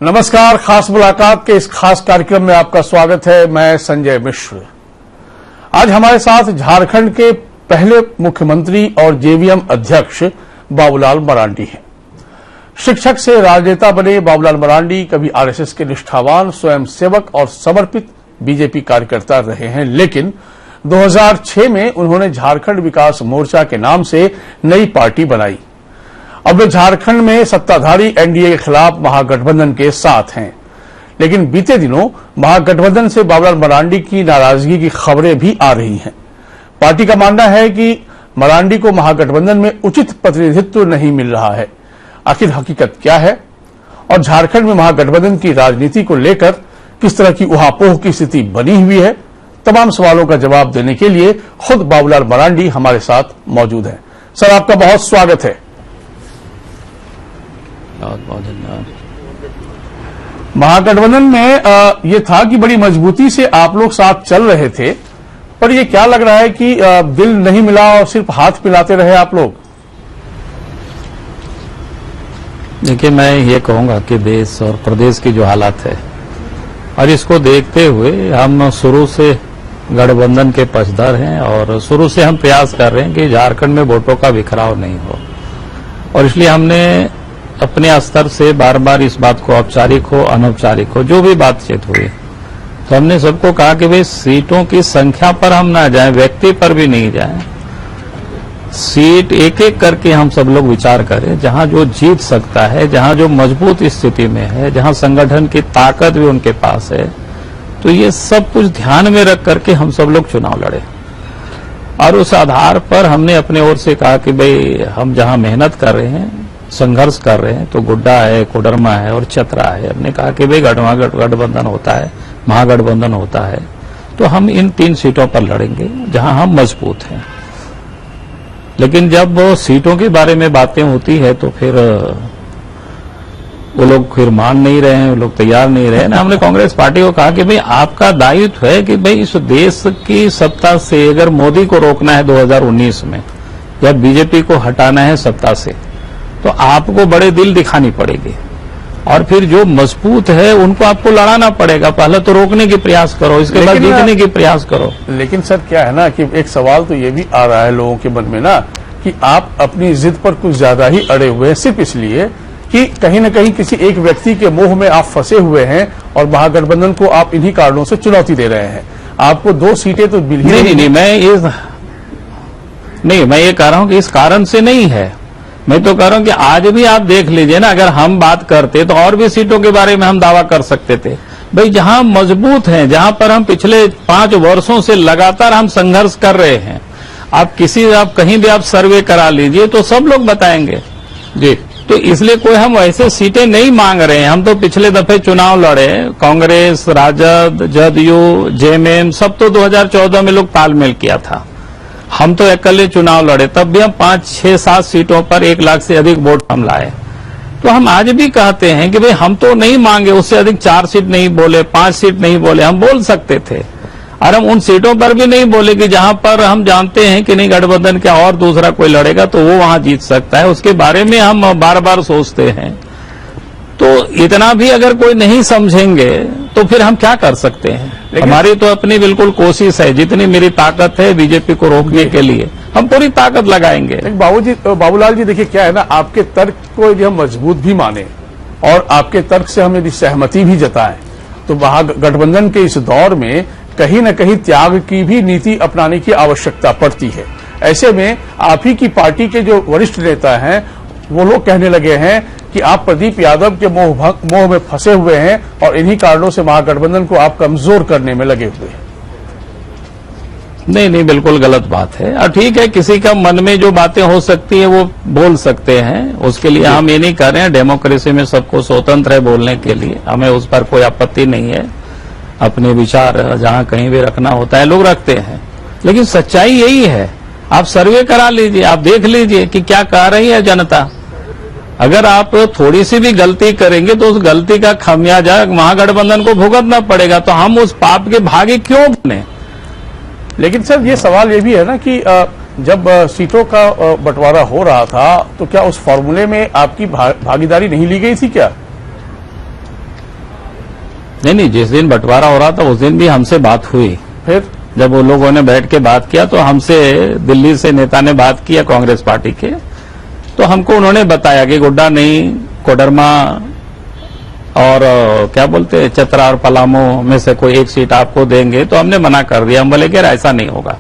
नमस्कार, खास मुलाकात के इस खास कार्यक्रम में आपका स्वागत है। मैं संजय मिश्र। आज हमारे साथ झारखंड के पहले मुख्यमंत्री और जेवीएम अध्यक्ष बाबूलाल मरांडी हैं। शिक्षक से राजनेता बने बाबूलाल मरांडी कभी आरएसएस के निष्ठावान स्वयंसेवक और समर्पित बीजेपी कार्यकर्ता रहे हैं, लेकिन 2006 में उन्होंने झारखंड विकास मोर्चा के नाम से नई पार्टी बनाई। अब वे झारखंड में सत्ताधारी एनडीए के खिलाफ महागठबंधन के साथ हैं, लेकिन बीते दिनों महागठबंधन से बाबूलाल मरांडी की नाराजगी की खबरें भी आ रही हैं। पार्टी का मानना है कि मरांडी को महागठबंधन में उचित प्रतिनिधित्व नहीं मिल रहा है। आखिर हकीकत क्या है और झारखंड में महागठबंधन की राजनीति को लेकर किस तरह की उहापोह की स्थिति बनी हुई है, तमाम सवालों का जवाब देने के लिए खुद बाबूलाल मरांडी हमारे साथ मौजूद हैं। सर, आपका बहुत स्वागत है। बहुत बहुत धन्यवाद। महागठबंधन में ये था कि बड़ी मजबूती से आप लोग साथ चल रहे थे, पर ये क्या लग रहा है कि दिल नहीं मिला और सिर्फ हाथ मिलाते रहे आप लोग? देखिए, मैं ये कहूंगा कि देश और प्रदेश की जो हालात है और इसको देखते हुए हम शुरू से गठबंधन के पक्षधर हैं और शुरू से हम प्रयास कर रहे हैं कि झारखंड में वोटों का बिखराव नहीं हो, और इसलिए हमने अपने स्तर से बार बार इस बात को औपचारिक हो अनौपचारिक हो जो भी बातचीत हुई तो हमने सबको कहा कि भाई सीटों की संख्या पर हम ना जाएं, व्यक्ति पर भी नहीं जाएं, सीट एक एक करके हम सब लोग विचार करें। जहां जो जीत सकता है, जहां जो मजबूत स्थिति में है, जहां संगठन की ताकत भी उनके पास है, तो ये सब कुछ ध्यान में रख करके हम सब लोग चुनाव लड़े। और उस आधार पर हमने अपने ओर से कहा कि भाई हम जहां मेहनत कर रहे हैं, संघर्ष कर रहे हैं, तो गुड्डा है, कोडरमा है और चतरा है। हमने कहा कि भाई गठबंधन होता है, महागठबंधन होता है, तो हम इन 3 सीटों पर लड़ेंगे जहां हम मजबूत हैं। लेकिन जब वो सीटों के बारे में बातें होती है तो फिर वो लोग फिर मान नहीं रहे हैं, वो लोग तैयार नहीं रहे ना। हमने कांग्रेस पार्टी को कहा कि भाई आपका दायित्व है कि भाई इस देश की सत्ता से अगर मोदी को रोकना है 2019 में या बीजेपी को हटाना है सत्ता से, तो आपको बड़े दिल दिखानी पड़ेगी और फिर जो मजबूत है उनको आपको लड़ाना पड़ेगा। पहले तो रोकने की प्रयास करो, इसके बाद जीतने की प्रयास करो। लेकिन सर, क्या है ना कि एक सवाल तो ये भी आ रहा है लोगों के मन में ना कि आप अपनी जिद पर कुछ ज्यादा ही अड़े हुए हैं, सिर्फ इसलिए कि कहीं न कहीं किसी एक व्यक्ति के मोह में आप फंसे हुए हैं और महागठबंधन को आप इन्हीं कारणों से चुनौती दे रहे हैं। आपको 2 सीटें तो मिल ही नहीं, मैं ये कह रहा हूं कि इस कारण से नहीं है। मैं तो कह रहा हूं कि आज भी आप देख लीजिए ना, अगर हम बात करते तो और भी सीटों के बारे में हम दावा कर सकते थे। भाई जहां मजबूत हैं, जहां पर हम पिछले 5 वर्षों से लगातार हम संघर्ष कर रहे हैं, आप कहीं भी आप सर्वे करा लीजिए तो सब लोग बताएंगे जी। तो इसलिए कोई हम ऐसे सीटें नहीं मांग रहे हैं। हम तो पिछले दफे चुनाव लड़े, कांग्रेस, राजद, जदयू, जेएमएम सब तो 2014 में लोग तालमेल किया था। हम तो अकेले चुनाव लड़े, तब भी हम 5, 6, 7 सीटों पर 1 लाख से अधिक वोट हम लाए। तो हम आज भी कहते हैं कि भाई हम तो नहीं मांगे उससे अधिक 4 सीट नहीं बोले, 5 सीट नहीं बोले, हम बोल सकते थे। और हम उन सीटों पर भी नहीं बोले कि जहां पर हम जानते हैं कि नहीं गठबंधन क्या और दूसरा कोई लड़ेगा तो वो वहां जीत सकता है, उसके बारे में हम बार बार सोचते हैं। तो इतना भी अगर कोई नहीं समझेंगे तो फिर हम क्या कर सकते हैं। हमारी तो अपनी बिल्कुल कोशिश है, जितनी मेरी ताकत है बीजेपी को रोकने के लिए हम पूरी ताकत लगाएंगे। बाबूलाल जी, देखिए क्या है ना, आपके तर्क को यदि हम मजबूत भी माने और आपके तर्क से हम यदि सहमति भी जताएं, तो महागठबंधन के इस दौर में कहीं न कहीं त्याग की भी नीति अपनाने की आवश्यकता पड़ती है। ऐसे में आप ही की पार्टी के जो वरिष्ठ नेता हैं वो लोग कहने लगे हैं कि आप प्रदीप यादव के मोह में फंसे हुए हैं और इन्हीं कारणों से महागठबंधन को आप कमजोर करने में लगे हुए हैं। नहीं, बिल्कुल गलत बात है। और ठीक है, किसी का मन में जो बातें हो सकती है वो बोल सकते हैं, उसके लिए हम ये नहीं कर रहे हैं। डेमोक्रेसी में सबको स्वतंत्र है बोलने के लिए, हमें उस पर कोई आपत्ति नहीं है। अपने विचार जहां कहीं भी रखना होता है लोग रखते हैं, लेकिन सच्चाई यही है। आप सर्वे करा लीजिए, आप देख लीजिए कि क्या कह रही है जनता। अगर आप थोड़ी सी भी गलती करेंगे तो उस गलती का खामियाजा महागठबंधन को भुगतना पड़ेगा, तो हम उस पाप के भागी क्यों बने। लेकिन सर, ये सवाल ये भी है ना कि जब सीटों का बंटवारा हो रहा था तो क्या उस फॉर्मूले में आपकी भागीदारी नहीं ली गई थी क्या? नहीं, जिस दिन बंटवारा हो रहा था उस दिन भी हमसे बात हुई। फिर जब वो लोगों ने बैठ के बात किया तो हमसे दिल्ली से नेता ने बात किया कांग्रेस पार्टी के, तो हमको उन्होंने बताया कि गोड्डा नहीं, कोडरमा और क्या बोलते हैं चतरा और पलामू में से कोई एक सीट आपको देंगे। तो हमने मना कर दिया। हम बोले कि ऐसा नहीं होगा,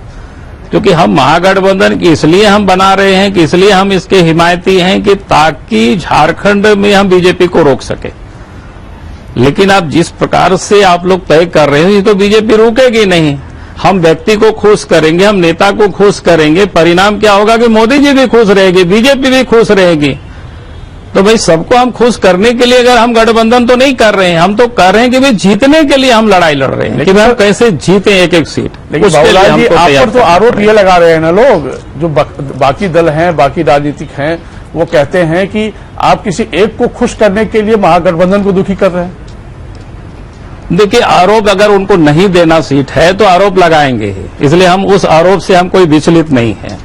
क्योंकि हम महागठबंधन की इसलिए हम बना रहे हैं कि इसलिए हम इसके हिमायती हैं कि ताकि झारखंड में हम बीजेपी को रोक सके। लेकिन आप जिस प्रकार से आप लोग तय कर रहे हो ये तो बीजेपी रोकेगी नहीं। हम व्यक्ति को खुश करेंगे, हम नेता को खुश करेंगे, परिणाम क्या होगा कि मोदी जी भी खुश रहेगी, बीजेपी भी खुश रहेगी। तो भाई सबको हम खुश करने के लिए अगर हम गठबंधन तो नहीं कर रहे हैं, हम तो कर रहे हैं कि भाई जीतने के लिए हम लड़ाई लड़ रहे हैं कि भाई हम कैसे जीते एक एक सीट। लेकिन बाबूलाल जी आप पर तो आरोप ये लगा रहे हैं ना लोग, जो बाकी दल हैं, बाकी राजनीतिक हैं, वो कहते हैं कि आप किसी एक को खुश करने के लिए महागठबंधन को दुखी कर रहे हैं। देखिए, आरोप अगर उनको नहीं देना सीट है तो आरोप लगाएंगे ही, इसलिए हम उस आरोप से हम कोई विचलित नहीं है।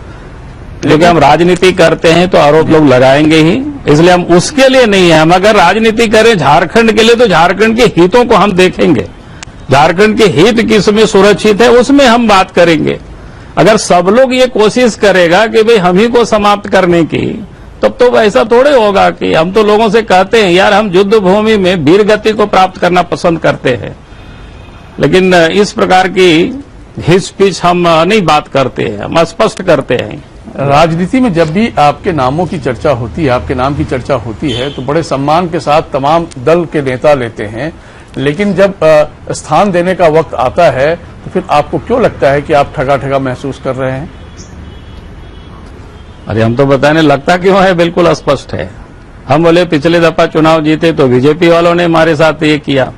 क्योंकि हम राजनीति करते हैं तो आरोप लोग लगाएंगे ही, इसलिए हम उसके लिए नहीं है। हम अगर राजनीति करें झारखंड के लिए तो झारखंड के हितों को हम देखेंगे, झारखंड के हित किसमें सुरक्षित है उसमें हम बात करेंगे। अगर सब लोग ये कोशिश करेगा कि भाई हम ही को समाप्त करने की, तब तो ऐसा थोड़े होगा। कि हम तो लोगों से कहते हैं यार हम युद्ध भूमि में वीर गति को प्राप्त करना पसंद करते हैं, लेकिन इस प्रकार की हिच पिच हम नहीं बात करते हैं, हम स्पष्ट करते हैं। राजनीति में जब भी आपके नामों की चर्चा होती है, आपके नाम की चर्चा होती है, तो बड़े सम्मान के साथ तमाम दल के नेता लेते हैं, लेकिन जब स्थान देने का वक्त आता है तो फिर आपको क्यों लगता है कि आप ठगा ठगा महसूस कर रहे हैं? अरे हम तो बताने लगता क्यों है, बिल्कुल स्पष्ट है। हम बोले पिछले दफा चुनाव जीते तो बीजेपी वालों ने हमारे साथ ये किया,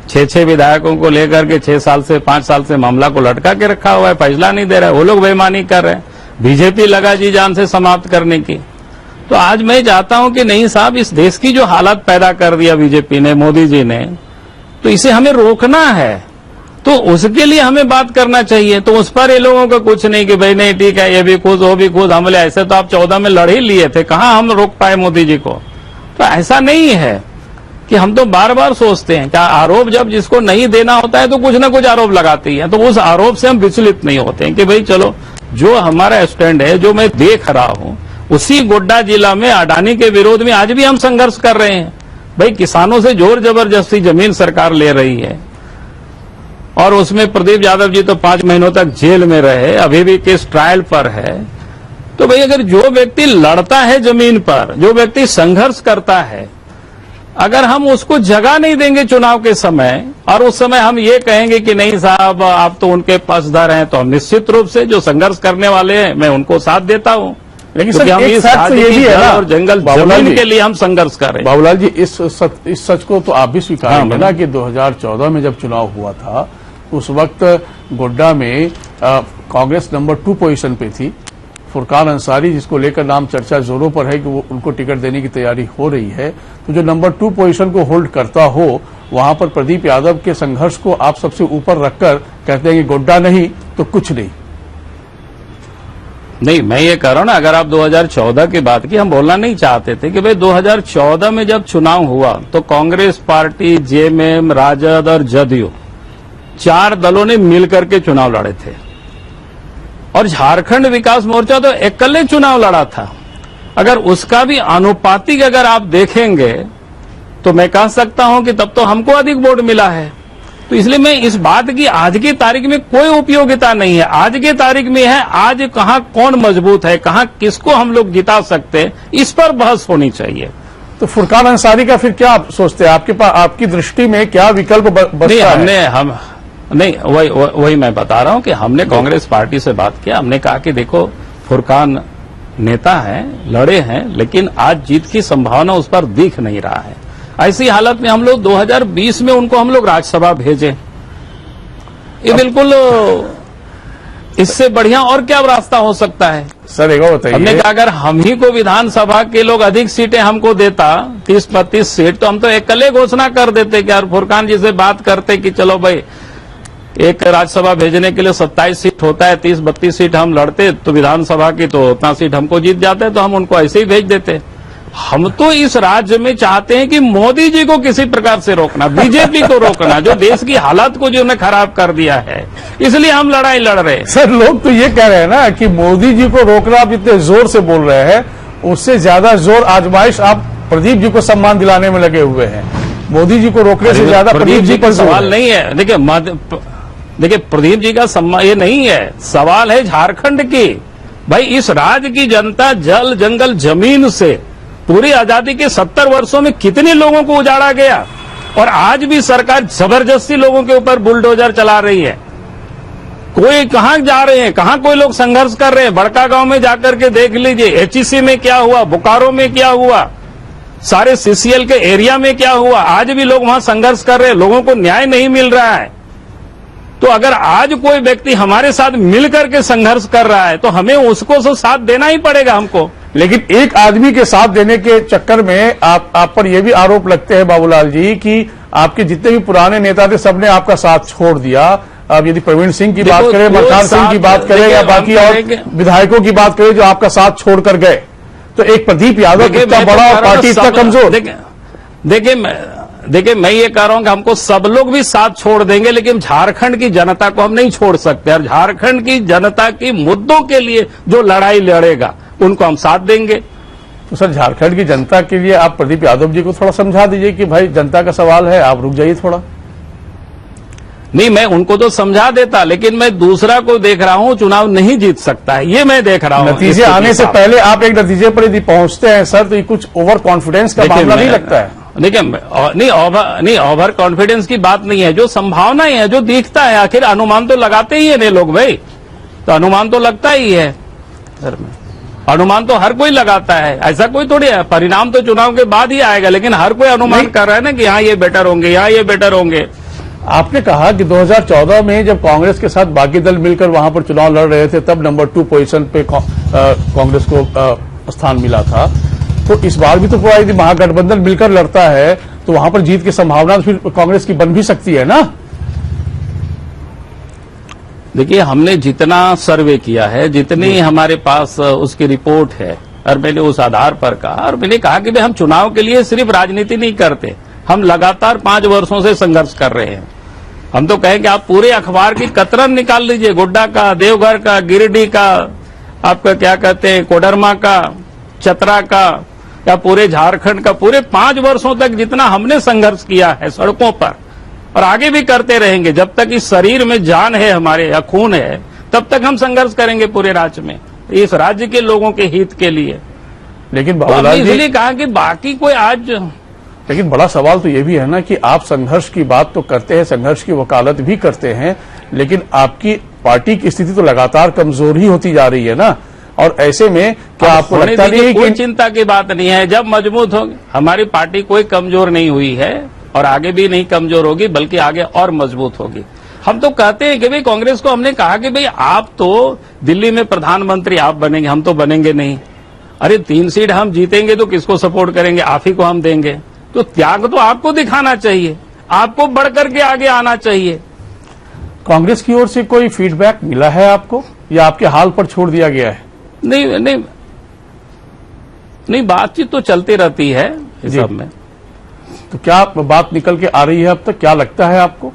6 विधायकों को लेकर के 6 साल से 5 साल से मामला को लटका के रखा हुआ है, फैसला नहीं दे रहा है। वो लोग बेईमानी कर रहे हैं, बीजेपी लगा जी जान से समाप्त करने की। तो आज मैं चाहता हूं कि नहीं साहब, इस देश की जो हालत पैदा कर दिया बीजेपी ने, मोदी जी ने, तो इसे हमें रोकना है। तो उसके लिए हमें बात करना चाहिए। तो उस पर ये लोगों का कुछ नहीं कि भाई नहीं ठीक है, ये भी खुद वो भी खुद। हमले ऐसे तो आप 14 में लड़ ही लिए थे, कहां हम रोक पाए मोदी जी को। तो ऐसा नहीं है कि हम तो बार बार सोचते हैं क्या आरोप जब जिसको नहीं देना होता है तो कुछ ना कुछ आरोप लगाते ही है। तो उस आरोप से हम विचलित नहीं होते हैं कि भाई चलो जो हमारा स्टैंड है, जो मैं देख रहा हूं, उसी गोड्डा जिला में अडानी के विरोध में आज भी हम संघर्ष कर रहे हैं। भाई किसानों से जोर जबरदस्ती जमीन सरकार ले रही है और उसमें प्रदीप यादव जी तो 5 महीनों तक जेल में रहे, अभी भी केस ट्रायल पर है। तो भाई अगर जो व्यक्ति लड़ता है जमीन पर, जो व्यक्ति संघर्ष करता है, अगर हम उसको जगह नहीं देंगे चुनाव के समय और उस समय हम ये कहेंगे कि नहीं साहब आप तो उनके पक्षधर हैं, तो हम निश्चित रूप से जो संघर्ष करने वाले हैं मैं उनको साथ देता हूं। लेकिन क्योंकि हम इस और जंगल जमीन के लिए हम संघर्ष कर रहे हैं। बाबूलाल जी इस सच को तो आप भी स्वीकारेंगे ना कि 2014 में जब चुनाव हुआ था उस वक्त गोड्डा में कांग्रेस नंबर 2 पोजीशन पे थी। फुरकान अंसारी, जिसको लेकर नाम चर्चा जोरों पर है कि वो उनको टिकट देने की तैयारी हो रही है, तो जो नंबर 2 पोजीशन को होल्ड करता हो वहां पर प्रदीप यादव के संघर्ष को आप सबसे ऊपर रखकर कहते हैं कि गोड्डा नहीं तो कुछ नहीं। नहीं, मैं ये कह रहा हूं ना, अगर आप 2014 की बात की, हम बोलना नहीं चाहते थे कि भाई 2014 में जब चुनाव हुआ तो कांग्रेस पार्टी, जेएमएम, राजद और जदयू 4 दलों ने मिलकर के चुनाव लड़े थे और झारखंड विकास मोर्चा तो अकेले चुनाव लड़ा था। अगर उसका भी आनुपातिक अगर आप देखेंगे तो मैं कह सकता हूं कि तब तो हमको अधिक वोट मिला है। तो इसलिए मैं इस बात की आज की तारीख में कोई उपयोगिता नहीं है। आज की तारीख में है आज कहां कौन मजबूत है, कहां किसको हम लोग जिता सकते हैं, इस पर बहस होनी चाहिए। तो फुरकान अंसारी का फिर क्या आप सोचते हैं, आपके पास आपकी दृष्टि में क्या विकल्प बचता है? नहीं, वही मैं बता रहा हूं कि हमने कांग्रेस पार्टी से बात किया। हमने कहा कि देखो फुरकान नेता हैं, लड़े हैं, लेकिन आज जीत की संभावना उस पर दिख नहीं रहा है। ऐसी हालत में हम लोग 2020 में उनको हम लोग राज्यसभा भेजे। ये बिल्कुल इससे बढ़िया और क्या रास्ता हो सकता है? सर एक बताइए, हमने कहा अगर हम ही को विधानसभा के लोग अधिक सीटें हमको देता, 30-32 सीट, तो हम तो अकेले घोषणा कर देते कि यार फुरकान जी से बात करते कि चलो भाई एक राज्यसभा भेजने के लिए 27 सीट होता है, 30-32 सीट हम लड़ते तो विधानसभा की तो उतना सीट हमको जीत जाते, तो हम उनको ऐसे ही भेज देते। हम तो इस राज्य में चाहते हैं कि मोदी जी को किसी प्रकार से रोकना, बीजेपी को रोकना, जो देश की हालत को जो ने खराब कर दिया है, इसलिए हम लड़ाई लड़ रहे हैं। सर, लोग तो ये कह रहे हैं ना कि मोदी जी को रोकना आप इतने जोर से बोल रहे हैं, उससे ज्यादा जोर आजमाइश आप प्रदीप जी को सम्मान दिलाने में लगे हुए हैं। मोदी जी को रोकने से ज्यादा प्रदीप जी पर सवाल नहीं है। देखिए प्रदीप जी का सम्मान ये नहीं है, सवाल है झारखंड की। भाई इस राज्य की जनता जल जंगल जमीन से पूरी आजादी के 70 वर्षों में कितने लोगों को उजाड़ा गया, और आज भी सरकार जबरदस्ती लोगों के ऊपर बुलडोजर चला रही है। कोई कहां जा रहे हैं, कहां कोई लोग संघर्ष कर रहे हैं? बड़का गांव में जाकर के देख लीजिए, एचईसी में क्या हुआ, बोकारो में क्या हुआ, सारे सीसीएल के एरिया में क्या हुआ। आज भी लोग वहां संघर्ष कर रहे हैं, लोगों को न्याय नहीं मिल रहा है। तो अगर आज कोई व्यक्ति हमारे साथ मिलकर के संघर्ष कर रहा है तो हमें उसको तो साथ देना ही पड़ेगा हमको। लेकिन एक आदमी के साथ देने के चक्कर में आप पर यह भी आरोप लगते हैं बाबूलाल जी कि आपके जितने भी पुराने नेता थे सबने आपका साथ छोड़ दिया। अब यदि प्रवीण सिंह की बात करें, मलकान सिंह की बात करें या बाकी और विधायकों की बात करें जो आपका साथ छोड़कर गए, तो एक प्रदीप यादव इतना बड़ा और पार्टी इतना कमजोर। देखिए मैं ये कह रहा हूं कि हमको सब लोग भी साथ छोड़ देंगे, लेकिन झारखंड की जनता को हम नहीं छोड़ सकते। और झारखंड की जनता की मुद्दों के लिए जो लड़ाई लड़ेगा उनको हम साथ देंगे। तो सर, झारखंड की जनता के लिए आप प्रदीप यादव जी को थोड़ा समझा दीजिए कि भाई जनता का सवाल है, आप रुक जाइए थोड़ा। नहीं, मैं उनको तो समझा देता, लेकिन मैं दूसरा को देख रहा हूं चुनाव नहीं जीत सकता है, ये मैं देख रहा हूं। नतीजे आने से पहले आप एक नतीजे पर यदि पहुंचते हैं सर, तो ये कुछ ओवर कॉन्फिडेंस का मामला नहीं लगता है? देखिए नहीं, ओवर कॉन्फिडेंस की बात नहीं है। जो संभावनाएं है, जो दिखता है, आखिर अनुमान तो लगाते ही है ने लोग भाई, तो अनुमान तो लगता ही है सर में। अनुमान तो हर कोई लगाता है, ऐसा कोई थोड़ी है। परिणाम तो चुनाव के बाद ही आएगा, लेकिन हर कोई अनुमान कर रहा है ना कि यहाँ ये बेटर होंगे, यहाँ ये बेटर होंगे। आपने कहा कि 2014 में जब कांग्रेस के साथ बाकी दल मिलकर वहां पर चुनाव लड़ रहे थे, तब नंबर 2 पोजीशन पे कांग्रेस को स्थान मिला था। तो इस बार भी तो पूरा यदि महागठबंधन मिलकर लड़ता है तो वहां पर जीत की संभावना फिर कांग्रेस की बन भी सकती है ना? देखिए, हमने जितना सर्वे किया है, जितनी हमारे पास उसकी रिपोर्ट है, और मैंने उस आधार पर कहा, और मैंने कहा कि भाई हम चुनाव के लिए सिर्फ राजनीति नहीं करते, हम लगातार 5 वर्षों से संघर्ष कर रहे हैं। हम तो कहें कि आप पूरे अखबार की कतरन निकाल लीजिए, गोड्डा का, देवघर का, गिरिडीह का, आपका क्या कहते हैं, कोडरमा का, चतरा का, या पूरे झारखंड का, पूरे 5 वर्षों तक जितना हमने संघर्ष किया है सड़कों पर, और आगे भी करते रहेंगे। जब तक इस शरीर में जान है हमारे या खून है, तब तक हम संघर्ष करेंगे पूरे राज्य में, इस राज्य के लोगों के हित के लिए। लेकिन इसलिए कहा कि बाकी कोई आज, लेकिन बड़ा सवाल तो ये भी है ना कि आप संघर्ष की बात तो करते हैं, संघर्ष की वकालत भी करते हैं, लेकिन आपकी पार्टी की स्थिति तो लगातार कमजोर ही होती जा रही है ना। और ऐसे में क्या आपको लगता नहीं है कोई कि चिंता की बात नहीं है, जब मजबूत होगी हमारी पार्टी, कोई कमजोर नहीं हुई है और आगे भी नहीं कमजोर होगी, बल्कि आगे और मजबूत होगी। हम तो कहते हैं कि भाई कांग्रेस को हमने कहा कि भाई आप तो दिल्ली में प्रधानमंत्री आप बनेंगे, हम तो बनेंगे नहीं। अरे 3 सीट हम जीतेंगे तो किसको सपोर्ट करेंगे? आप ही को हम देंगे। तो त्याग तो आपको दिखाना चाहिए, आपको बढ़ करके आगे आना चाहिए। कांग्रेस की ओर से कोई फीडबैक मिला है आपको, या आपके हाल पर छोड़ दिया गया है? नहीं, बातचीत तो चलती रहती है इस सब में। तो क्या बात निकल के आ रही है अब तक, क्या लगता है आपको?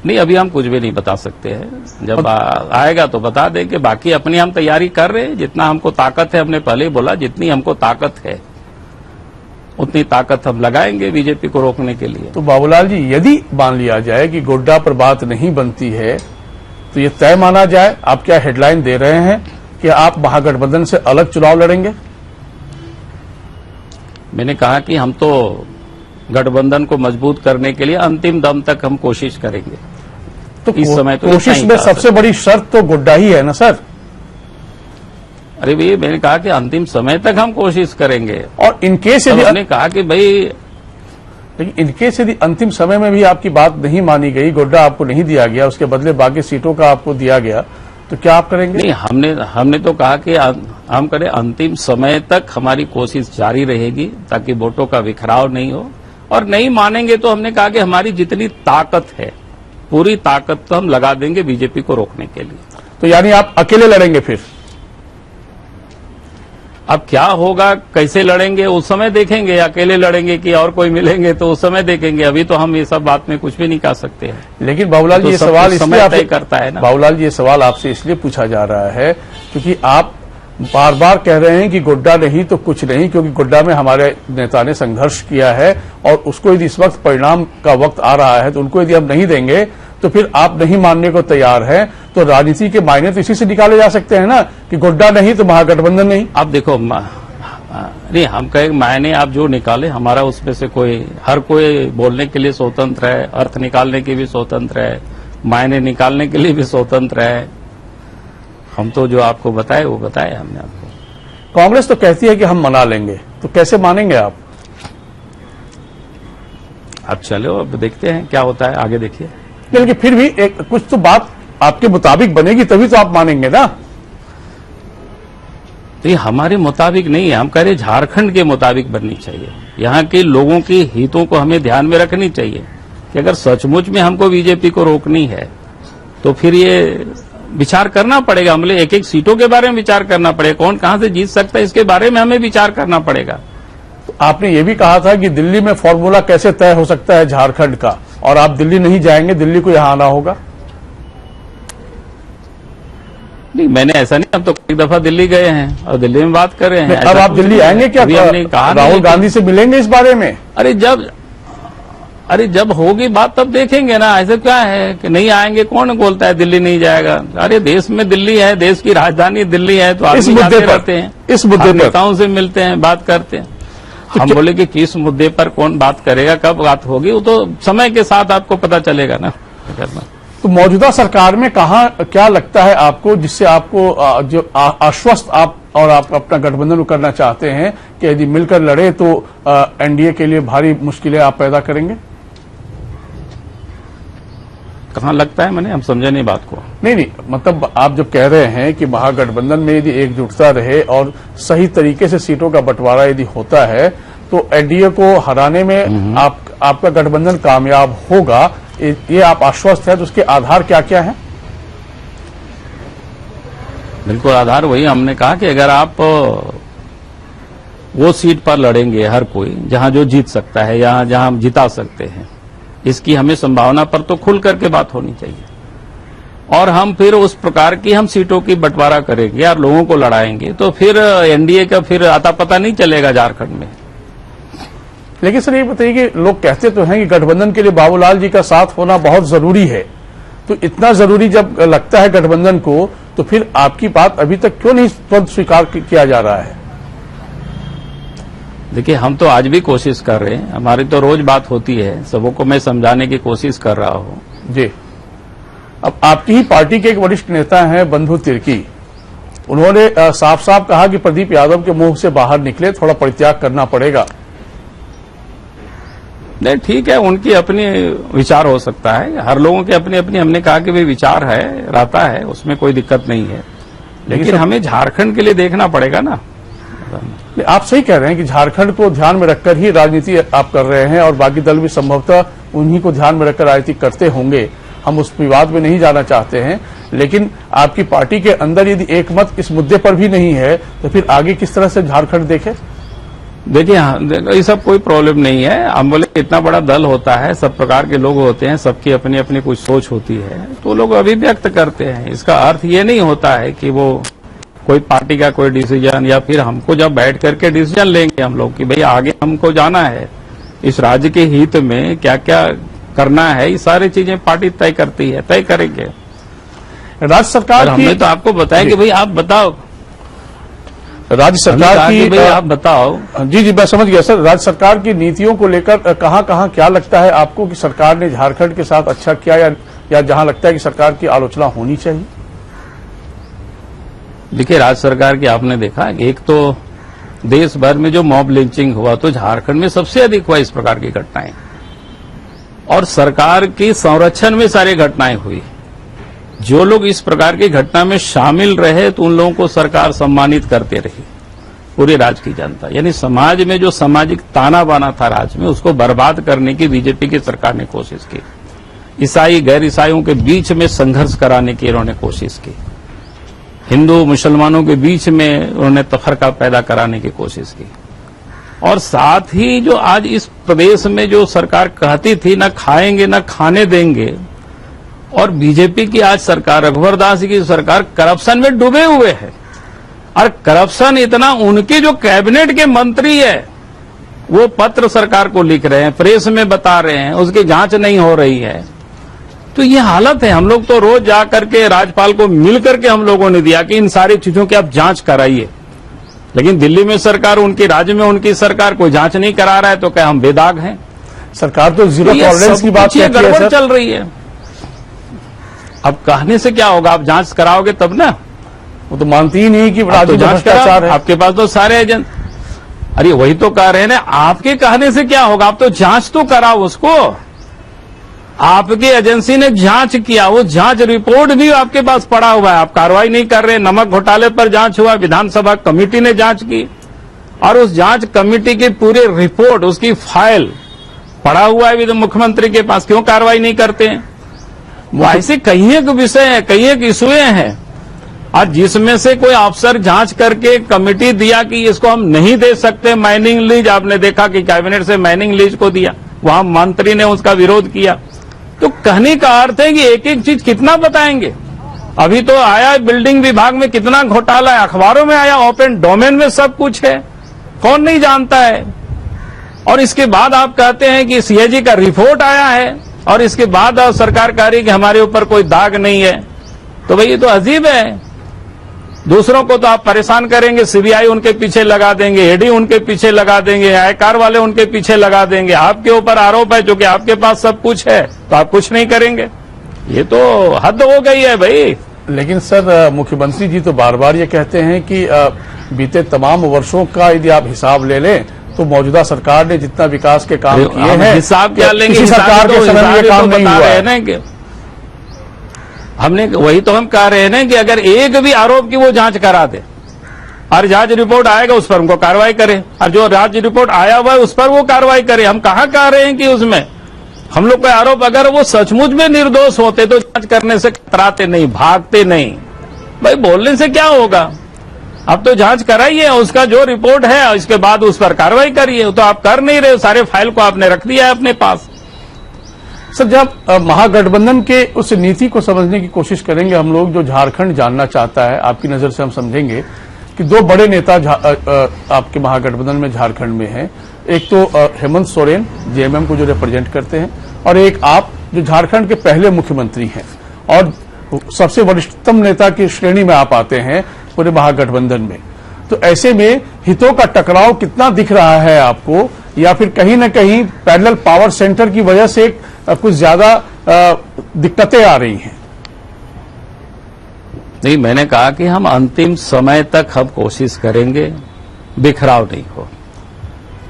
नहीं, अभी हम कुछ भी नहीं बता सकते हैं, जब आएगा तो बता देंगे। बाकी अपनी हम तैयारी कर रहे हैं, जितना हमको ताकत है, हमने पहले ही बोला, जितनी हमको ताकत है उतनी ताकत हम लगाएंगे बीजेपी को रोकने के लिए। तो बाबूलाल जी, यदि मान लिया जाए कि गोड्डा पर बात नहीं बनती है, तो ये तय माना जाए, आप क्या हेडलाइन दे रहे हैं कि आप महागठबंधन से अलग चुनाव लड़ेंगे? मैंने कहा कि हम तो गठबंधन को मजबूत करने के लिए अंतिम दम तक हम कोशिश करेंगे। तो इस समय तो कोशिश में सबसे बड़ी शर्त तो गोड्डा ही है ना सर? अरे भैया, मैंने कहा कि अंतिम समय तक हम कोशिश करेंगे। और इनकेस यदि मैंने कहा कि भाई, लेकिन इनकेस यदि अंतिम समय में भी आपकी बात नहीं मानी गई, गोड्डा आपको नहीं दिया गया, उसके बदले बाकी सीटों का आपको दिया गया, तो क्या आप करेंगे? नहीं, हमने तो कहा कि हम करें, अंतिम समय तक हमारी कोशिश जारी रहेगी ताकि वोटों का बिखराव नहीं हो। और नहीं मानेंगे तो हमने कहा कि हमारी जितनी ताकत है, पूरी ताकत तो हम लगा देंगे बीजेपी को रोकने के लिए। तो यानी आप अकेले लड़ेंगे फिर? अब क्या होगा, कैसे लड़ेंगे उस समय देखेंगे, अकेले लड़ेंगे कि और कोई मिलेंगे तो उस समय देखेंगे। अभी तो हम ये सब बात में कुछ भी नहीं कह सकते हैं। लेकिन बाबूलाल जी, ये सब सवाल कुछ इसलिए समय आपसे तय करता है ना। बाबूलाल जी, ये सवाल आपसे इसलिए पूछा जा रहा है क्योंकि आप बार बार कह रहे हैं कि गोड्डा नहीं तो कुछ नहीं, क्योंकि गोड्डा में हमारे नेता ने संघर्ष किया है और उसको यदि इस वक्त परिणाम का वक्त आ रहा है तो उनको यदि हम नहीं देंगे तो फिर आप नहीं मानने को तैयार हैं। तो राजनीति के मायने तो इसी से निकाले जा सकते हैं ना कि गोड्डा नहीं तो महागठबंधन नहीं। आप देखो, नहीं, हम कहे मायने आप जो निकाले, हमारा उसमें से हर कोई बोलने के लिए स्वतंत्र है, अर्थ निकालने के भी स्वतंत्र है, मायने निकालने के लिए भी स्वतंत्र है। हम तो जो आपको बताए वो बताए हमने आपको। कांग्रेस तो कहती है कि हम मना लेंगे, तो कैसे मानेंगे आप? अब चलो, अब देखते हैं क्या होता है, आगे देखिए। लेकिन फिर भी एक कुछ तो बात आपके मुताबिक बनेगी तभी तो आप मानेंगे ना। तो ये हमारे मुताबिक नहीं है, हम कह रहे झारखंड के मुताबिक बननी चाहिए। यहाँ के लोगों के हितों को हमें ध्यान में रखनी चाहिए कि अगर सचमुच में हमको बीजेपी को रोकनी है तो फिर ये विचार करना पड़ेगा। हमें एक एक सीटों के बारे में विचार करना पड़ेगा, कौन कहां से जीत सकता है इसके बारे में हमें विचार करना पड़ेगा। तो आपने ये भी कहा था कि दिल्ली में फॉर्मूला कैसे तय हो सकता है झारखंड का, और आप दिल्ली नहीं जाएंगे, दिल्ली को यहां आना होगा। नहीं, मैंने ऐसा नहीं, हम तो एक दफा दिल्ली गए हैं और दिल्ली में बात कर रहे हैं। अब आप दिल्ली आएंगे क्या? राहुल गांधी से मिलेंगे इस बारे में? अरे जब होगी बात तब देखेंगे ना। ऐसे क्या है कि नहीं आएंगे? कौन बोलता है दिल्ली नहीं जाएगा? अरे देश में दिल्ली है, देश की राजधानी दिल्ली है, तो आदमी जाते रहते हैं, इस मुद्दे पर नेताओं से मिलते हैं, बात करते हैं। हम बोले कि किस मुद्दे पर कौन बात करेगा, कब बात होगी, वो तो समय के साथ आपको पता चलेगा ना। तो मौजूदा सरकार में कहां क्या लगता है आपको, जिससे आपको जो आश्वस्त आप और आप अपना गठबंधन करना चाहते हैं कि यदि मिलकर लड़े तो एनडीए के लिए भारी मुश्किलें आप पैदा करेंगे? कहां लगता है? मैंने हम समझे नहीं बात को। नहीं, मतलब आप जब कह रहे हैं कि महागठबंधन में यदि एकजुटता रहे और सही तरीके से सीटों का बंटवारा यदि होता है तो एनडीए को हराने में आपका गठबंधन कामयाब होगा, ये आप आश्वस्त है। तो उसके आधार क्या क्या हैं? बिल्कुल आधार वही हमने कहा कि अगर आप वो सीट पर लड़ेंगे हर कोई जहां जो जीत सकता है, या जहां हम जिता सकते हैं, इसकी हमें संभावना पर तो खुल करके बात होनी चाहिए। और हम फिर उस प्रकार की हम सीटों की बंटवारा करेंगे और लोगों को लड़ाएंगे तो फिर एनडीए का फिर आता पता नहीं चलेगा झारखंड में। लेकिन सर ये बताइए कि लोग कहते तो हैं कि गठबंधन के लिए बाबूलाल जी का साथ होना बहुत जरूरी है, तो इतना जरूरी जब लगता है गठबंधन को तो फिर आपकी बात अभी तक क्यों नहीं तुरंत स्वीकार किया जा रहा है? देखिए, हम तो आज भी कोशिश कर रहे हैं, हमारी तो रोज बात होती है, सबों को मैं समझाने की कोशिश कर रहा हूं। जी, अब आपकी ही पार्टी के एक वरिष्ठ नेता हैं बंधु तिर्की, उन्होंने साफ साफ कहा कि प्रदीप यादव के मुंह से बाहर निकले, थोड़ा परित्याग करना पड़ेगा। नहीं, ठीक है, उनकी अपनी विचार हो सकता है, हर लोगों के अपनी अपनी, हमने कहा कि भाई विचार है, रहता है, उसमें कोई दिक्कत नहीं है, लेकिन हमें झारखंड के लिए देखना पड़ेगा ना। आप सही कह रहे हैं कि झारखंड को ध्यान में रखकर ही राजनीति आप कर रहे हैं और बाकी दल भी संभवतः उन्हीं को ध्यान में रखकर राजनीति करते होंगे। हम उस विवाद में नहीं जाना चाहते हैं, लेकिन आपकी पार्टी के अंदर यदि एक मत इस मुद्दे पर भी नहीं है तो फिर आगे किस तरह से झारखंड देखे? देखिए, ये सब कोई प्रॉब्लम नहीं है। हम बोले इतना बड़ा दल होता है, सब प्रकार के लोग होते हैं, सबकी अपनी अपनी कुछ सोच होती है, तो लोग अभिव्यक्त करते हैं। इसका अर्थ ये नहीं होता है कि वो कोई पार्टी का कोई डिसीजन, या फिर हमको जब बैठ करके डिसीजन लेंगे हम लोग कि भाई आगे हमको जाना है, इस राज्य के हित में क्या क्या करना है, ये सारी चीजें पार्टी तय करती है, तय करेंगे। राज्य सरकार की, हमने तो आपको बताया कि भाई आप बताओ, राज्य सरकार की, भाई आप बताओ। जी, मैं समझ गया सर। राज्य सरकार की नीतियों को लेकर कहां कहां क्या लगता है आपको कि सरकार ने झारखंड के साथ अच्छा किया, या जहां लगता है कि सरकार की आलोचना होनी चाहिए? देखिए, राज्य सरकार की आपने देखा, एक तो देश भर में जो मॉब लिंचिंग हुआ तो झारखंड में सबसे अधिक हुआ इस प्रकार की घटनाएं, और सरकार की संरक्षण में सारी घटनाएं हुई। जो लोग इस प्रकार की घटना में शामिल रहे तो उन लोगों को सरकार सम्मानित करते रही, पूरे राज्य की जनता। यानी समाज में जो सामाजिक ताना बाना था राज्य में, उसको बर्बाद करने की बीजेपी की सरकार ने कोशिश की। ईसाई गैर ईसाइयों के बीच में संघर्ष कराने की इन्होंने कोशिश की। हिंदू मुसलमानों के बीच में उन्होंने तफरका पैदा कराने की कोशिश की। और साथ ही जो आज इस प्रदेश में जो सरकार कहती थी न खाएंगे न खाने देंगे, और बीजेपी की आज सरकार, रघुवर दास की सरकार करप्शन में डूबे हुए है। और करप्शन इतना, उनके जो कैबिनेट के मंत्री है वो पत्र सरकार को लिख रहे हैं, प्रेस में बता रहे हैं, उसकी जांच नहीं हो रही है। तो ये हालत है। हम लोग तो रोज जा करके राज्यपाल को मिल करके हम लोगों ने दिया कि इन सारी चीजों की आप जांच कराइए, लेकिन दिल्ली में सरकार, उनके राज्य में उनकी सरकार कोई जांच नहीं करा रहा है, तो क्या हम बेदाग हैं? सरकार तो जीरो टॉलरेंस की बात ये कहती है गड़बड़ सर। चल रही है। अब कहने से क्या होगा? आप जांच कराओगे तब ना। वो तो मानती ही नहीं कि आप तो राज्य में जांच भ्रष्टाचार करा, है। आपके पास तो सारे एजेंट। अरे वही तो कह रहे हैं ना, आपके कहने से क्या होगा? आप तो जांच तो कराओ उसको। आपकी एजेंसी ने जांच किया, वो जांच रिपोर्ट भी आपके पास पड़ा हुआ है, आप कार्रवाई नहीं कर रहे। नमक घोटाले पर जांच हुआ, विधानसभा कमेटी ने जांच की, और उस जांच कमेटी की पूरी रिपोर्ट, उसकी फाइल पड़ा हुआ है मुख्यमंत्री के पास। क्यों कार्रवाई नहीं करते हैं? वो ऐसे कई एक विषय है, कई एक इशुए हैं, और जिसमें से कोई अफसर जांच करके कमेटी दिया कि इसको हम नहीं दे सकते माइनिंग लीज। आपने देखा कि कैबिनेट से माइनिंग लीज को दिया, वहां मंत्री ने उसका विरोध किया। तो कहने का अर्थ है कि एक एक चीज कितना बताएंगे? अभी तो आया बिल्डिंग विभाग में कितना घोटाला है, अखबारों में आया, ओपन डोमेन में सब कुछ है, कौन नहीं जानता है? और इसके बाद आप कहते हैं कि सीएजी का रिपोर्ट आया है, और इसके बाद सरकार कह रही कि हमारे ऊपर कोई दाग नहीं है। तो भाई ये तो अजीब है। दूसरों को तो आप परेशान करेंगे, सीबीआई उनके पीछे लगा देंगे, ईडी उनके पीछे लगा देंगे, आयकर वाले उनके पीछे लगा देंगे। आपके ऊपर आरोप है, जो कि आपके पास सब कुछ है, तो आप कुछ नहीं करेंगे। ये तो हद हो गई है भाई। लेकिन सर, मुख्यमंत्री जी तो बार बार ये कहते हैं कि बीते तमाम वर्षों का यदि आप हिसाब ले लें तो मौजूदा सरकार ने जितना विकास के काम किए हैं, हिसाब क्या लेंगे? किसी सरकार के समय में ये काम नहीं हुआ है। हमने वही तो हम कह रहे हैं ना कि अगर एक भी आरोप की वो जांच करा दे, और जांच रिपोर्ट आएगा उस पर उनको कार्रवाई करे, और जो जांच रिपोर्ट आया हुआ है उस पर वो कार्रवाई करे। हम कहाँ कह रहे हैं कि उसमें हम लोग का आरोप, अगर वो सचमुच में निर्दोष होते तो जांच करने से कतराते नहीं, भागते नहीं। भाई बोलने से क्या होगा? अब तो जांच कराइए, उसका जो रिपोर्ट है इसके बाद उस पर कार्रवाई करिए। तो आप कर नहीं रहे, सारे फाइल को आपने रख दिया है अपने पास। सर, जब महागठबंधन के उस नीति को समझने की कोशिश करेंगे हम लोग, जो झारखंड जानना चाहता है, आपकी नजर से हम समझेंगे कि दो बड़े नेता आपके महागठबंधन में झारखंड में हैं। एक तो हेमंत सोरेन, जेएमएम को जो रिप्रेजेंट करते हैं, और एक आप जो झारखंड के पहले मुख्यमंत्री हैं और सबसे वरिष्ठतम नेता की श्रेणी में आप आते हैं पूरे महागठबंधन में। तो ऐसे में हितों का टकराव कितना दिख रहा है आपको, या फिर कहीं न कहीं पैरेलल पावर सेंटर की वजह से कुछ ज्यादा दिक्कतें आ रही हैं? नहीं, मैंने कहा कि हम अंतिम समय तक हम कोशिश करेंगे बिखराव नहीं हो।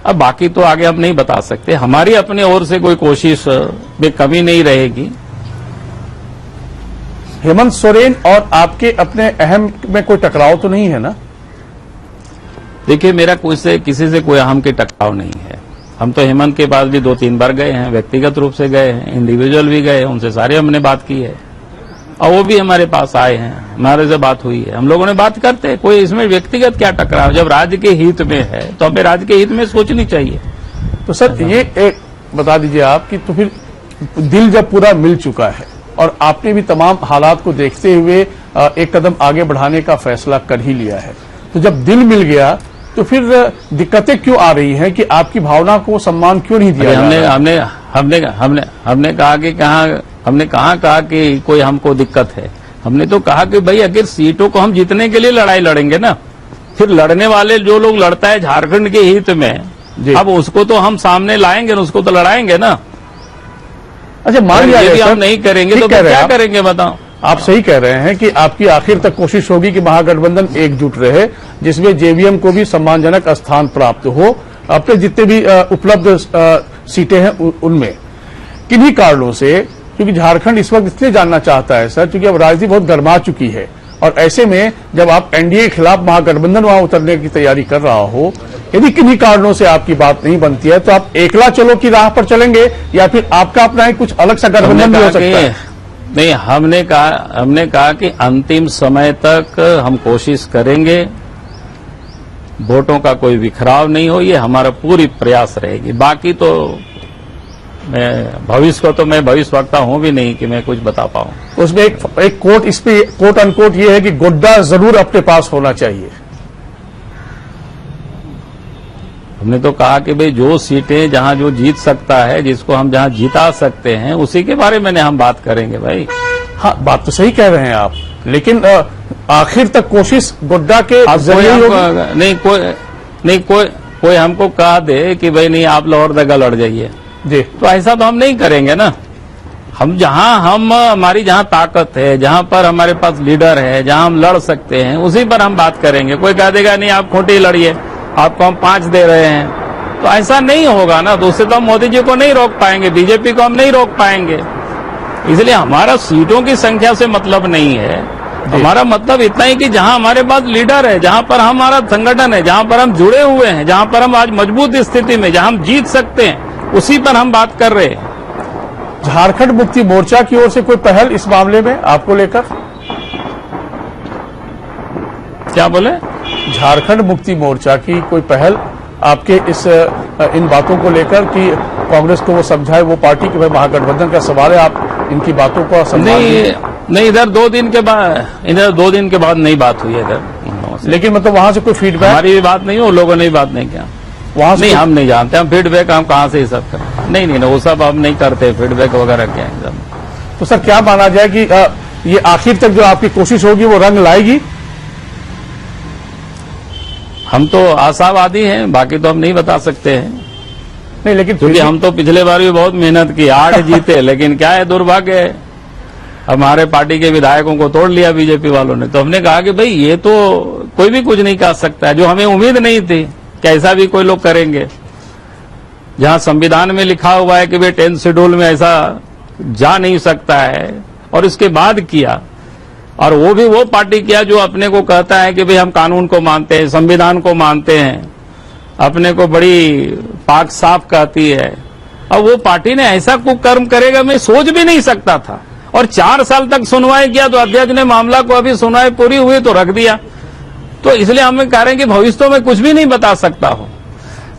अब बाकी तो आगे हम नहीं बता सकते, हमारी अपनी ओर से कोई कोशिश में कमी नहीं रहेगी। हेमंत सोरेन और आपके अपने अहम में कोई टकराव तो नहीं है ना? देखिए, मेरा किसी से कोई अहम के टकराव नहीं है। हम तो हेमंत के पास भी 2-3 बार गए हैं, व्यक्तिगत रूप से गए हैं, इंडिविजुअल भी गए हैं, उनसे सारे हमने बात की है, और वो भी हमारे पास आए हैं, हमारे से बात हुई है, हम लोगों ने बात करते हैं। कोई इसमें व्यक्तिगत क्या टकराव? जब राज्य के हित में है तो हमें राज्य के हित में सोचनी चाहिए। तो सर, ये एक बता दीजिए आप कि तो फिर दिल जब पूरा मिल चुका है और आपने भी तमाम हालात को देखते हुए एक कदम आगे बढ़ाने का फैसला कर ही लिया है, तो जब दिल मिल गया तो फिर दिक्कतें क्यों आ रही हैं कि आपकी भावना को सम्मान क्यों नहीं दिया जा रहा? हमने कहा कि हमने कहा कि कोई हमको दिक्कत है। हमने तो कहा कि भाई अगर सीटों को हम जीतने के लिए लड़ाई लड़ेंगे ना, फिर लड़ने वाले जो लोग लड़ता है झारखंड के हित में, अब उसको तो हम सामने लाएंगे ना, उसको तो लड़ाएंगे ना। अच्छा, मान लिया यदि हम नहीं करेंगे तो क्या करेंगे बताओ? आप सही कह रहे हैं कि आपकी आखिर तक कोशिश होगी कि महागठबंधन एकजुट रहे, जिसमें जेवीएम को भी सम्मानजनक स्थान प्राप्त हो, अपने जितने भी उपलब्ध सीटें हैं उनमें। किन्हीं कारणों से, क्योंकि झारखंड इस वक्त इसलिए जानना चाहता है सर, क्योंकि अब राजनीति बहुत गर्मा चुकी है, और ऐसे में जब आप एनडीए के खिलाफ महागठबंधन वहां उतरने की तैयारी कर रहा हो, यदि किन्हीं कारणों से आपकी बात नहीं बनती है तो आप एकला चलो की राह पर चलेंगे, या फिर आपका अपना ही कुछ अलग सा गठबंधन भी हो सकता है? नहीं, हमने कहा कि अंतिम समय तक हम कोशिश करेंगे, वोटों का कोई बिखराव नहीं हो, ये हमारा पूरी प्रयास रहेगी। बाकी तो मैं भविष्य को तो मैं भविष्यवक्ता हूं भी नहीं कि मैं कुछ बता पाऊं। उसमें एक कोट, इस पे कोट अनकोट ये है कि गोड्डा जरूर अपने पास होना चाहिए। हमने तो कहा कि भाई जो सीटें जहां जो जीत सकता है, जिसको हम जहां जिता सकते हैं, उसी के बारे में हम बात करेंगे भाई। हाँ, बात तो सही कह रहे हैं आप, लेकिन आखिर तक कोशिश गोड्डा के जरिए होगी। कोई हमको कहा दे कि भाई नहीं आप लोहरदगा लड़ जाइए जी, तो ऐसा तो हम नहीं करेंगे ना। हम हमारी जहां ताकत है, जहां पर हमारे पास लीडर है, जहां हम लड़ सकते हैं, उसी पर हम बात करेंगे। कोई कह देगा नहीं आप खोटी लड़िए, आपको हम 5 दे रहे हैं, तो ऐसा नहीं होगा ना। तो उससे तो हम मोदी जी को नहीं रोक पाएंगे, बीजेपी को हम नहीं रोक पाएंगे। इसलिए हमारा सीटों की संख्या से मतलब नहीं है, हमारा मतलब इतना ही कि जहां हमारे पास लीडर है, जहां पर हमारा संगठन है, जहां पर हम जुड़े हुए हैं, जहां पर हम आज मजबूत स्थिति में, जहां हम जीत सकते हैं, उसी पर हम बात कर रहे हैं। झारखंड मुक्ति मोर्चा की ओर से कोई पहल इस मामले में आपको लेकर? क्या बोले? झारखंड मुक्ति मोर्चा की कोई पहल आपके इन बातों को लेकर कि कांग्रेस को वो समझाए, वो पार्टी के भाई महागठबंधन का सवाल है, आप इनकी बातों को नहीं, इधर 2 दिन के बाद नहीं बात हुई इधर। लेकिन मतलब वहां से कोई फीडबैक? हमारी भी बात नहीं हो, लोगों ने भी बात नहीं किया वहां से। नहीं, हम नहीं जानते, हम फीडबैक हम कहां से ये सब करें? नहीं, वो सब हम नहीं करते, फीडबैक वगैरह क्या है। तो सर क्या माना जाए कि ये आखिर तक जो आपकी कोशिश होगी वो रंग लाएगी? हम तो आशावादी हैं, बाकी तो हम नहीं बता सकते हैं। नहीं, लेकिन क्योंकि हम तो पिछले बार भी बहुत मेहनत की, 8 जीते, लेकिन क्या है, दुर्भाग्य है, हमारे पार्टी के विधायकों को तोड़ लिया बीजेपी वालों ने। तो हमने कहा कि भाई ये तो कोई भी कुछ नहीं कर सकता है, जो हमें उम्मीद नहीं थी कि ऐसा भी कोई लोग करेंगे। जहां संविधान में लिखा हुआ है कि भाई 10th शेड्यूल में ऐसा जा नहीं सकता है, और इसके बाद किया, और वो भी वो पार्टी किया जो अपने को कहता है कि भाई हम कानून को मानते हैं, संविधान को मानते हैं, अपने को बड़ी पाक साफ कहती है। और वो पार्टी ने ऐसा कुकर्म करेगा मैं सोच भी नहीं सकता था। और 4 साल तक सुनवाई किया, तो अध्यक्ष ने मामला को अभी सुनवाई पूरी हुई तो रख दिया। तो इसलिए हमें कह रहे हैं कि भविष्य तो मैं कुछ भी नहीं बता सकता हूं।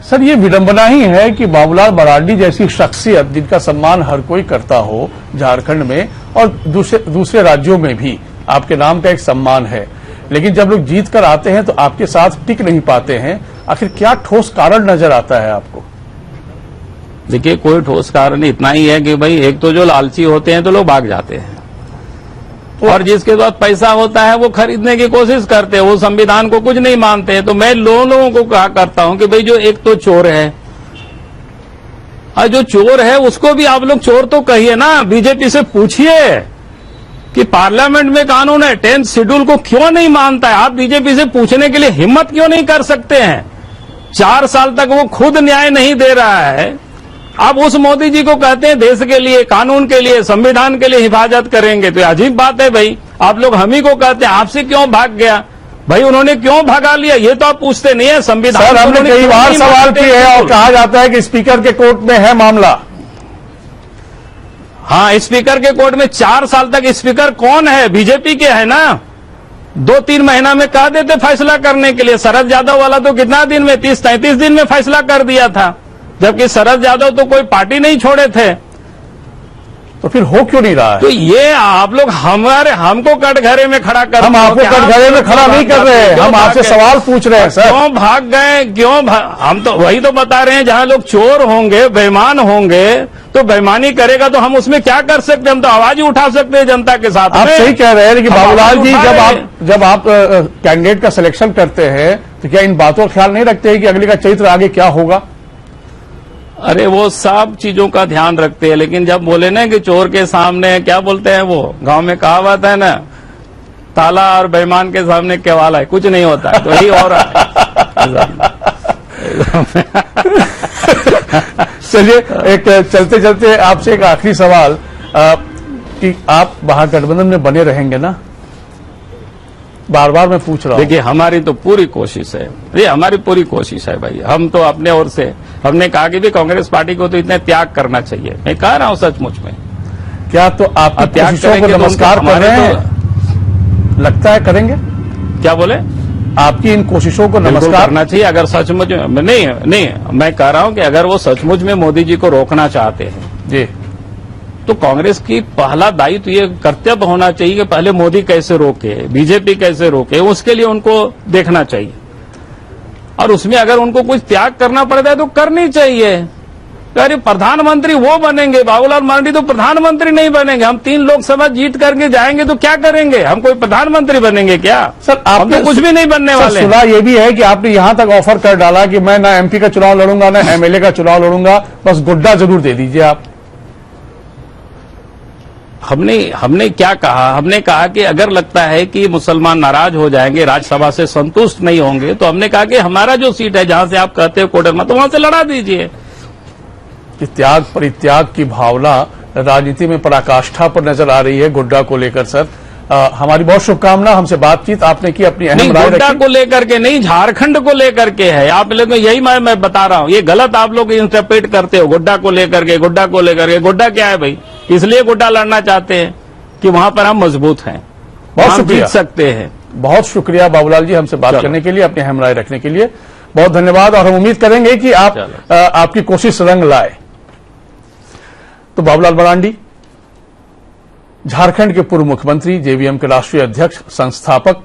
सर ये विडंबना ही है कि बाबूलाल मरांडी जैसी शख्सियत जिनका सम्मान हर कोई करता हो झारखंड में और दूसरे राज्यों में भी आपके नाम का एक सम्मान है, लेकिन जब लोग जीत कर आते हैं तो आपके साथ टिक नहीं पाते हैं। आखिर क्या ठोस कारण नजर आता है आपको? देखिए, कोई ठोस कारण इतना ही है कि भाई एक तो जो लालची होते हैं तो लोग भाग जाते हैं, और जिसके पास पैसा होता है वो खरीदने की कोशिश करते हैं, वो संविधान को कुछ नहीं मानते हैं। तो मैं लोगों को कहा करता हूं कि भाई जो एक तो चोर है, और जो चोर है उसको भी आप लोग चोर तो कहिए ना। बीजेपी से पूछिए कि पार्लियामेंट में कानून है, 10th शेड्यूल को क्यों नहीं मानता है? आप बीजेपी से पूछने के लिए हिम्मत क्यों नहीं कर सकते हैं? 4 साल तक वो खुद न्याय नहीं दे रहा है, आप उस मोदी जी को कहते हैं देश के लिए, कानून के लिए, संविधान के लिए हिफाजत करेंगे। तो अजीब बात है भाई, आप लोग हम ही को कहते हैं आपसे क्यों भाग गया भाई, उन्होंने क्यों भगा लिया, ये तो आप पूछते नहीं है। संविधान सर हमने कई बार सवाल किए हैं और कहा जाता है कि स्पीकर के कोर्ट में है मामला। हाँ, स्पीकर के कोर्ट में 4 साल तक स्पीकर कौन है? बीजेपी के है ना। 2-3 महीना में कह देते फैसला करने के लिए। शरद यादव वाला तो कितना दिन में, 30-33 दिन में फैसला कर दिया था, जबकि शरद यादव तो कोई पार्टी नहीं छोड़े थे। तो फिर हो क्यों नहीं रहा है? तो ये आप लोग हमको कटघरे में खड़ा कर, हम आपको कटघरे में खड़ा नहीं कर रहे हैं, हम आपसे सवाल पूछ रहे हैं सर। क्यों भाग गए, हम तो वही तो बता रहे हैं, जहां लोग चोर होंगे, बेईमान होंगे, तो बेईमानी करेगा तो हम उसमें क्या कर सकते हैं? हम तो आवाज ही उठा सकते हैं जनता के साथ। आप सही कह रहे हैं कि बाबूलाल जी जब आप कैंडिडेट का सिलेक्शन करते हैं तो क्या इन बातों का ख्याल नहीं रखते हैं कि अगले का चरित्र आगे क्या होगा? अरे वो सब चीजों का ध्यान रखते हैं, लेकिन जब बोले ना कि चोर के सामने क्या बोलते हैं, वो गांव में कहावत है ना, ताला और बेईमान के सामने केवाल है, कुछ नहीं होता है। तो यही हो रहा चलिए, एक चलते चलते आपसे एक आखिरी सवाल कि आप महागठबंधन में बने रहेंगे ना? बार बार मैं पूछ रहा हूं। देखिए, हमारी तो पूरी कोशिश है, ये हमारी पूरी कोशिश है भाई। हम तो अपने ओर से हमने कहा कि भी कांग्रेस पार्टी को तो इतना त्याग करना चाहिए। मैं कह रहा हूं सचमुच में, क्या तो आपकी त्याग कोशिशों को करेंगे तो नमस्कार उनको कर रहे हमारे हैं? लगता है करेंगे? क्या बोले? आपकी इन कोशिशों को बिल्कुल नमस्कार करना चाहिए। अगर सचमुच नहीं, मैं कह रहा हूं कि अगर वो सचमुच में मोदी जी को रोकना चाहते हैं जी, तो कांग्रेस की पहला दायित्व ये कर्तव्य होना चाहिए कि पहले मोदी कैसे रोके, बीजेपी कैसे रोके, उसके लिए उनको देखना चाहिए। और उसमें अगर उनको कुछ त्याग करना पड़ता है तो करनी चाहिए। अरे प्रधानमंत्री वो बनेंगे, बाबूलाल मरांडी तो प्रधानमंत्री नहीं बनेंगे। हम 3 लोकसभा जीत करके जाएंगे तो क्या करेंगे? हम कोई प्रधानमंत्री बनेंगे क्या? सर हम तो कुछ भी नहीं बनने वाले हैं। सुना ये भी है कि आपने यहां तक ऑफर कर डाला कि मैं ना एमपी का चुनाव लड़ूंगा ना एमएलए का चुनाव लड़ूंगा, बस गुड्डा जरूर दे दीजिए आप। हमने क्या कहा? हमने कहा कि अगर लगता है कि मुसलमान नाराज हो जाएंगे, राज्यसभा से संतुष्ट नहीं होंगे, तो हमने कहा कि हमारा जो सीट है जहां से आप कहते हो कोडरमा, तो वहां से लड़ा दीजिए। कि त्याग परित्याग की भावना राजनीति में पराकाष्ठा पर नजर आ रही है गुड्डा को लेकर। सर हमारी बहुत शुभकामना, हमसे बातचीत आपने की, अपनी अहम राय गुड्डा रखी। को लेकर के नहीं, झारखंड को लेकर के है। आप लोग यही मैं बता रहा हूं, ये गलत आप लोग इंटरप्रेट करते हो। गुड्डा को लेकर के, गुड्डा को लेकर के, गुड्डा क्या है भाई? इसलिए गुड्डा लड़ना चाहते हैं कि वहां पर हम मजबूत हैं, बहुत हम शुक्रिया, जीत सकते हैं। बहुत शुक्रिया बाबूलाल जी हमसे बात करने के लिए, अपनी अहम राय रखने के लिए बहुत धन्यवाद। और हम उम्मीद करेंगे कि आपकी कोशिश रंग लाए। तो बाबूलाल मरांडी, झारखंड के पूर्व मुख्यमंत्री, जेवीएम के राष्ट्रीय अध्यक्ष, संस्थापक,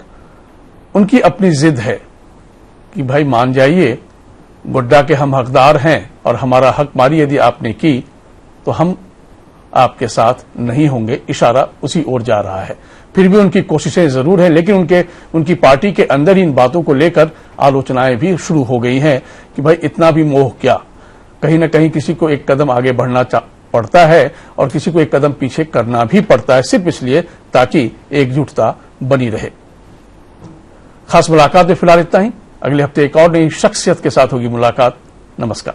उनकी अपनी जिद है कि भाई मान जाइए, गुड्डा के हम हकदार हैं और हमारा हक मारी यदि आपने की तो हम आपके साथ नहीं होंगे। इशारा उसी ओर जा रहा है। फिर भी उनकी कोशिशें जरूर हैं, लेकिन उनकी पार्टी के अंदर ही इन बातों को लेकर आलोचनाएं भी शुरू हो गई हैं कि भाई इतना भी मोह क्या। कहीं न कहीं किसी को एक कदम आगे बढ़ना पड़ता है और किसी को एक कदम पीछे करना भी पड़ता है, सिर्फ इसलिए ताकि एकजुटता बनी रहे। खास मुलाकात में फिलहाल इतना ही। अगले हफ्ते एक और नई शख्सियत के साथ होगी मुलाकात। नमस्कार।